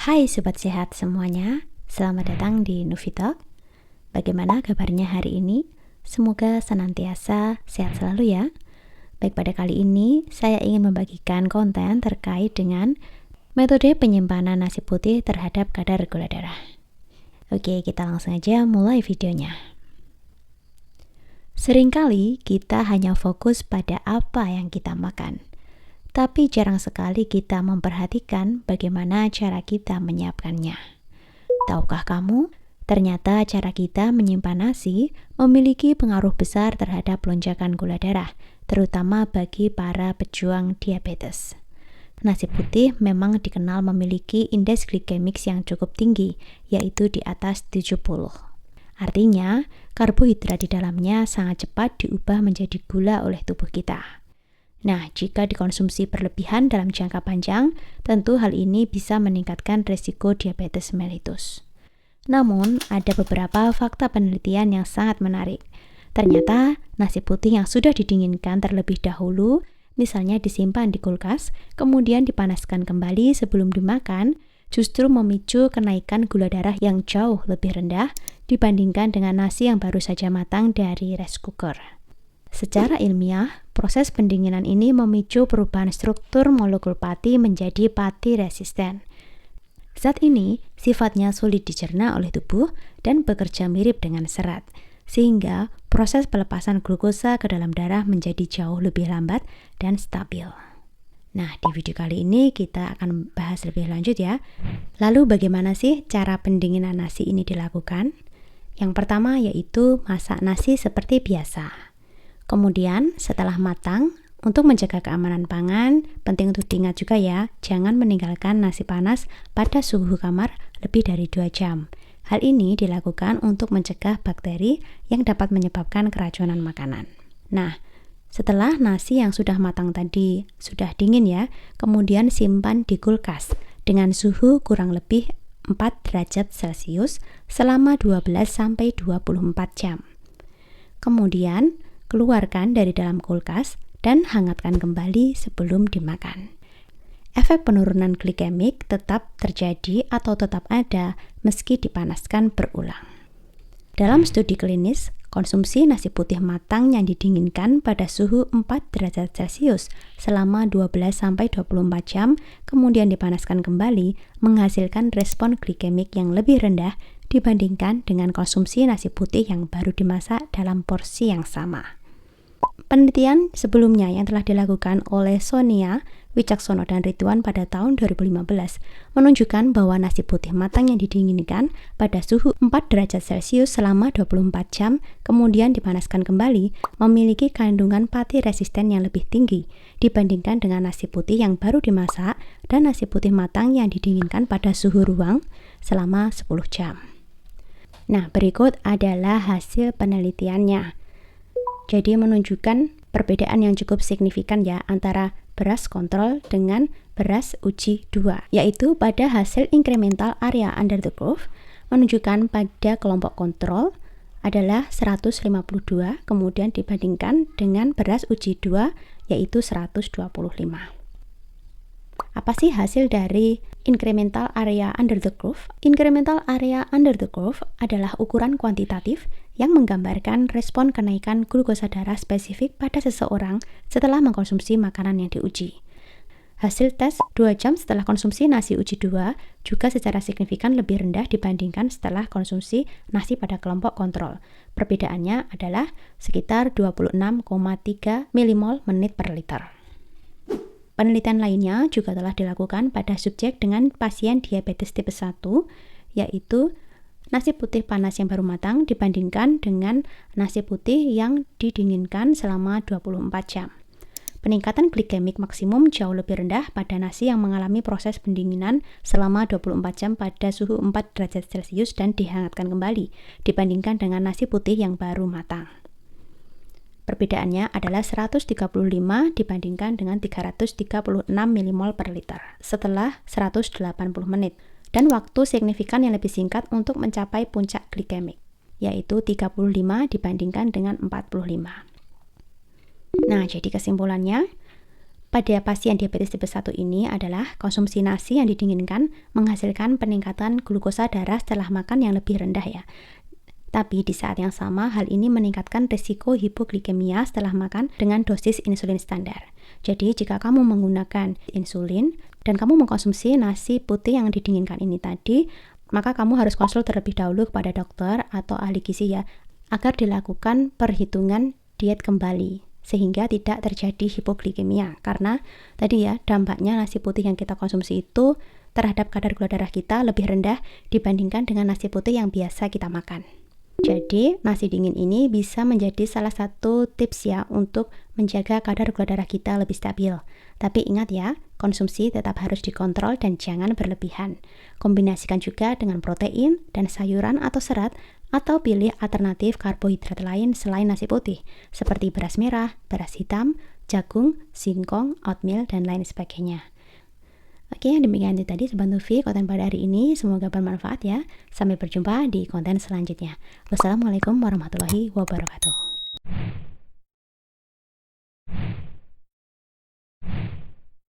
Hai Sobat Sehat semuanya, selamat datang di Nuvitalk. Bagaimana kabarnya hari ini? Semoga senantiasa sehat selalu ya. Baik, pada kali ini saya ingin membagikan konten terkait dengan metode penyimpanan nasi putih terhadap kadar gula darah. Oke, kita langsung aja mulai videonya. Seringkali kita hanya fokus pada apa yang kita makan, tapi jarang sekali kita memperhatikan bagaimana cara kita menyiapkannya. Tahukah kamu, ternyata cara kita menyimpan nasi memiliki pengaruh besar terhadap lonjakan gula darah, terutama bagi para pejuang diabetes. Nasi putih memang dikenal memiliki indeks glikemik yang cukup tinggi, yaitu di atas 70. Artinya, karbohidrat di dalamnya sangat cepat diubah menjadi gula oleh tubuh kita. Nah, jika dikonsumsi berlebihan dalam jangka panjang, tentu hal ini bisa meningkatkan risiko diabetes mellitus. Namun, ada beberapa fakta penelitian yang sangat menarik. Ternyata, nasi putih yang sudah didinginkan terlebih dahulu, misalnya disimpan di kulkas, kemudian dipanaskan kembali sebelum dimakan, justru memicu kenaikan gula darah yang jauh lebih rendah dibandingkan dengan nasi yang baru saja matang dari rice cooker. Secara ilmiah, proses pendinginan ini memicu perubahan struktur molekul pati menjadi pati resisten. Zat ini sifatnya sulit dicerna oleh tubuh dan bekerja mirip dengan serat, sehingga proses pelepasan glukosa ke dalam darah menjadi jauh lebih lambat dan stabil. Nah, di video kali ini kita akan bahas lebih lanjut ya. Lalu bagaimana sih cara pendinginan nasi ini dilakukan? Yang pertama yaitu masak nasi seperti biasa. Kemudian setelah matang, untuk menjaga keamanan pangan, penting untuk diingat juga ya, jangan meninggalkan nasi panas pada suhu kamar lebih dari 2 jam. Hal ini dilakukan untuk mencegah bakteri yang dapat menyebabkan keracunan makanan. Nah, setelah nasi yang sudah matang tadi sudah dingin ya, kemudian simpan di kulkas dengan suhu kurang lebih 4 derajat Celcius selama 12-24 jam. Kemudian, keluarkan dari dalam kulkas dan hangatkan kembali sebelum dimakan. Efek penurunan glikemik tetap terjadi atau tetap ada meski dipanaskan berulang. Dalam studi klinis, konsumsi nasi putih matang yang didinginkan pada suhu 4 derajat Celcius selama 12-24 jam kemudian dipanaskan kembali menghasilkan respon glikemik yang lebih rendah dibandingkan dengan konsumsi nasi putih yang baru dimasak dalam porsi yang sama. Penelitian sebelumnya yang telah dilakukan oleh Sonia, Wicaksono dan Ridwan pada tahun 2015 menunjukkan bahwa nasi putih matang yang didinginkan pada suhu 4 derajat Celcius selama 24 jam kemudian dipanaskan kembali memiliki kandungan pati resisten yang lebih tinggi dibandingkan dengan nasi putih yang baru dimasak dan nasi putih matang yang didinginkan pada suhu ruang selama 10 jam. Nah, berikut adalah hasil penelitiannya. Jadi menunjukkan perbedaan yang cukup signifikan ya antara beras kontrol dengan beras uji 2, yaitu pada hasil incremental area under the curve menunjukkan pada kelompok kontrol adalah 152 kemudian dibandingkan dengan beras uji 2 yaitu 125. Apa sih hasil dari incremental area under the curve? Incremental area under the curve adalah ukuran kuantitatif yang menggambarkan respon kenaikan glukosa darah spesifik pada seseorang setelah mengkonsumsi makanan yang diuji. Hasil tes 2 jam setelah konsumsi nasi uji 2 juga secara signifikan lebih rendah dibandingkan setelah konsumsi nasi pada kelompok kontrol. Perbedaannya adalah sekitar 26,3 mmol menit per liter. Penelitian lainnya juga telah dilakukan pada subjek dengan pasien diabetes tipe 1, yaitu nasi putih panas yang baru matang dibandingkan dengan nasi putih yang didinginkan selama 24 jam. Peningkatan glikemik maksimum jauh lebih rendah pada nasi yang mengalami proses pendinginan selama 24 jam pada suhu 4 derajat Celcius dan dihangatkan kembali dibandingkan dengan nasi putih yang baru matang. Perbedaannya adalah 135 dibandingkan dengan 336 mmol per liter setelah 180 menit dan waktu signifikan yang lebih singkat untuk mencapai puncak glikemik, yaitu 35 dibandingkan dengan 45. Nah, jadi kesimpulannya, pada pasien diabetes tipe 1 ini adalah konsumsi nasi yang didinginkan menghasilkan peningkatan glukosa darah setelah makan yang lebih rendah ya. Tapi di saat yang sama, hal ini meningkatkan risiko hipoglikemia setelah makan dengan dosis insulin standar. Jadi, jika kamu menggunakan insulin dan kamu mengkonsumsi nasi putih yang didinginkan ini tadi, maka kamu harus konsul terlebih dahulu kepada dokter atau ahli gizi ya, agar dilakukan perhitungan diet kembali, sehingga tidak terjadi hipoglikemia. Karena tadi ya, dampaknya nasi putih yang kita konsumsi itu terhadap kadar gula darah kita lebih rendah dibandingkan dengan nasi putih yang biasa kita makan. Jadi, nasi dingin ini bisa menjadi salah satu tips ya untuk menjaga kadar gula darah kita lebih stabil. Tapi ingat ya, konsumsi tetap harus dikontrol dan jangan berlebihan. Kombinasikan juga dengan protein dan sayuran atau serat, atau pilih alternatif karbohidrat lain selain nasi putih, seperti beras merah, beras hitam, jagung, singkong, oatmeal, dan lain sebagainya. Oke, demikian itu tadi Sobat Nufi konten pada hari ini. Semoga bermanfaat ya. Sampai berjumpa di konten selanjutnya. Wassalamualaikum warahmatullahi wabarakatuh.